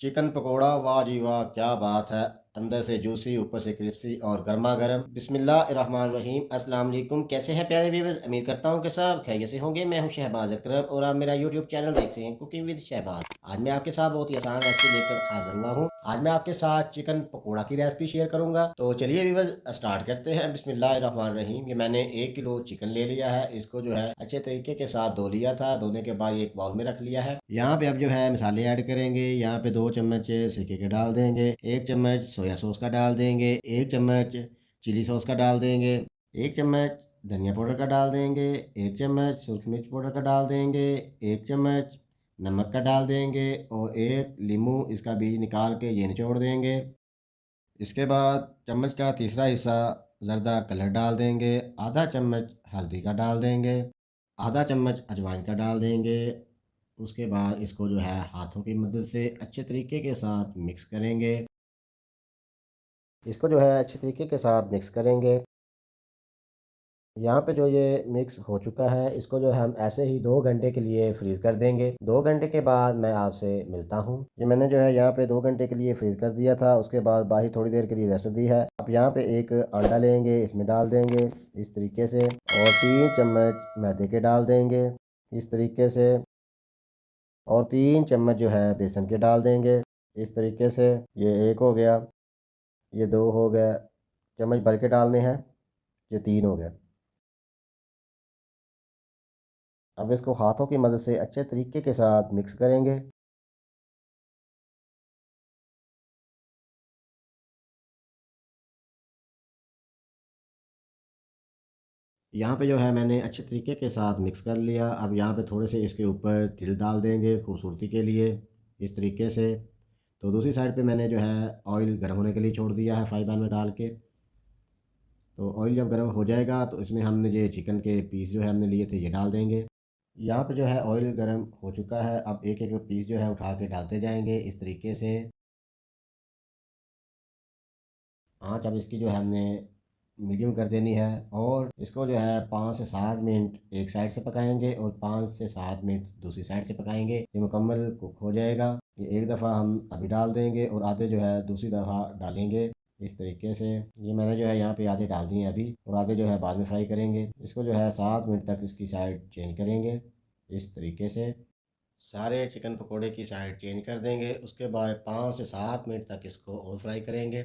Chicken pakora, वाह जी वाह! क्या बात है। अंदर से जूसी, ऊपर से क्रिस्पी और गरमा-गरम। बिस्मिल्लाहिर्रहमानिर्रहीम। अस्सलाम वालेकुम। कैसे हैं प्यारे व्यूअर्स? उम्मीद करता हूँ कि सब खैरियत से होंगे। मैं हूँ शहबाज़ अकरम और आप मेरा यूट्यूब चैनल देख रहे हैं कुकिंग विद शहबाज़। आज मैं आपके साथ बहुत ही आसान रेसिपी लेकर हाज़िर हुआ हूँ। आज मैं आपके साथ चिकन पकोड़ा की रेसिपी शेयर करूँगा। तो चलिए व्यूअर्स स्टार्ट करते हैं। बिस्मिल्लाहिर्रहमानिर्रहीम। ये मैंने 1 किलो चिकन ले लिया है। इसको जो है अच्छे तरीके के साथ धो लिया था। धोने के बाद एक बाउल में रख लिया है। यहाँ पे अब जो है मसाले ऐड करेंगे। यहाँ पे 2 चम्मच सिरके के डाल देंगे, 1 चम्मच सोया सॉस का डाल देंगे, 1 चम्मच चिली सॉस का डाल देंगे, 1 चम्मच धनिया पाउडर का डाल देंगे, 1 चम्मच सूखी मिर्च पाउडर का डाल देंगे, 1 चम्मच नमक का डाल देंगे और 1 नींबू इसका बीज निकाल के ये निचोड़ देंगे। इसके बाद चम्मच का तीसरा हिस्सा ज़र्दा कलर डाल देंगे, आधा चम्मच हल्दी का डाल देंगे, आधा चम्मच अजवाइन का डाल देंगे। उसके बाद इसको जो है हाथों की मदद से अच्छे तरीके के साथ मिक्स करेंगे। इसको जो है अच्छे तरीके के साथ मिक्स करेंगे। यहाँ पे जो ये मिक्स हो चुका है, इसको जो है हम ऐसे ही 2 घंटे के लिए फ्रीज़ कर देंगे। 2 घंटे के बाद मैं आपसे मिलता हूँ। ये मैंने जो है यहाँ पे 2 घंटे के लिए फ्रीज़ कर दिया था, उसके बाद बाहर थोड़ी देर के लिए रेस्ट दी है। अब यहाँ पे एक अंडा लेंगे, इसमें डाल देंगे इस तरीके से और 3 चम्मच मैदे के डाल देंगे इस तरीके से और 3 चम्मच जो है बेसन के डाल देंगे इस तरीके से। ये 1 हो गया, ये 2 हो गया, चम्मच भर के डालने हैं, ये 3 हो गया। अब इसको हाथों की मदद से अच्छे तरीके के साथ मिक्स करेंगे। यहाँ पे जो है मैंने अच्छे तरीके के साथ मिक्स कर लिया। अब यहाँ पे थोड़े से इसके ऊपर तिल डाल देंगे खूबसूरती के लिए इस तरीके से। तो दूसरी साइड पे मैंने जो है ऑयल गर्म होने के लिए छोड़ दिया है फ्राई पैन में डाल के। तो ऑयल जब गर्म हो जाएगा तो इसमें हमने जो चिकन के पीस जो है हमने लिए थे ये डाल देंगे। यहाँ पे जो है ऑयल गर्म हो चुका है। अब एक-एक पीस जो है उठा के डालते जाएँगे इस तरीके से। आँच अब इसकी जो है हमने मीडियम कर देनी है और इसको जो है 5 से 7 मिनट एक साइड से पकाएँगे और 5 से 7 मिनट दूसरी साइड से पकाएँगे। ये मुकम्मल कुक हो जाएगा। ये एक दफ़ा हम अभी डाल देंगे और आधे जो है दूसरी दफ़ा डालेंगे इस तरीके से। ये मैंने जो है यहाँ पे आधे डाल दिए हैं अभी और आधे जो है बाद में फ्राई करेंगे। इसको जो है 7 मिनट तक इसकी साइड चेंज करेंगे इस तरीके से। सारे चिकन पकोड़े की साइड चेंज कर देंगे। उसके बाद 5 से 7 मिनट तक इसको और फ्राई करेंगे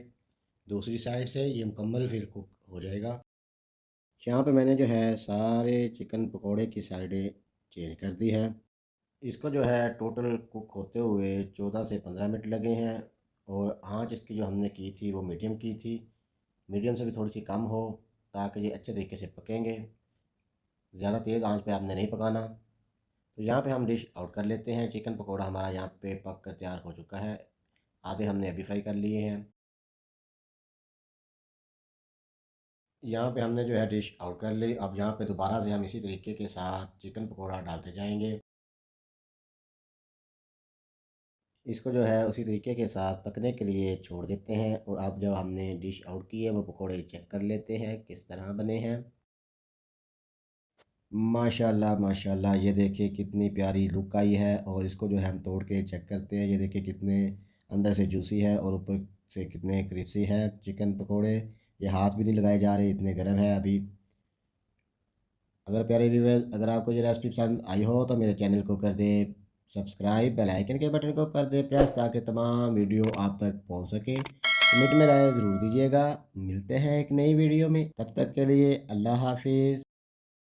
दूसरी साइड से। ये मुकम्मल फिर कुक हो जाएगा। यहाँ पे मैंने जो है सारे चिकन पकोड़े की साइडें चेंज कर दी है। इसको जो है टोटल कुक होते हुए 14 से 15 मिनट लगे हैं और आँच इसकी जो हमने की थी वो मीडियम की थी। मीडियम से भी थोड़ी सी कम हो ताकि ये अच्छे तरीके से पकेंगे। ज़्यादा तेज़ आँच पे आपने नहीं पकाना। तो यहाँ पे हम डिश आउट कर लेते हैं। चिकन पकोड़ा हमारा यहाँ पे पक कर तैयार हो चुका है। आधे हमने अभी फ्राई कर लिए हैं। यहाँ पे हमने जो है डिश आउट कर ली। अब यहाँ पे दोबारा से हम इसी तरीके के साथ चिकन पकोड़ा डालते जाएँगे। इसको जो है उसी तरीके के साथ पकने के लिए छोड़ देते हैं और अब जब हमने डिश आउट की है वो पकोड़े चेक कर लेते हैं किस तरह बने हैं। माशाल्लाह माशाल्लाह, ये देखिए कितनी प्यारी लुक आई है और इसको जो है हम तोड़ के चेक करते हैं। ये देखिए कितने अंदर से जूसी है और ऊपर से कितने क्रिस्पी है चिकन पकोड़े। ये हाथ भी नहीं लगाए जा रहे, इतने गर्म है अभी। अगर प्यारे व्यूअर्स, अगर आपको ये रेसिपी पसंद आई हो तो मेरे चैनल को कर दें सब्सक्राइब, बेल आइकन के बटन को कर दें प्रेस ताकि तमाम वीडियो आप तक पहुंच सके। कमेंट में राय ज़रूर दीजिएगा। मिलते हैं एक नई वीडियो में, तब तक के लिए अल्लाह हाफिज़।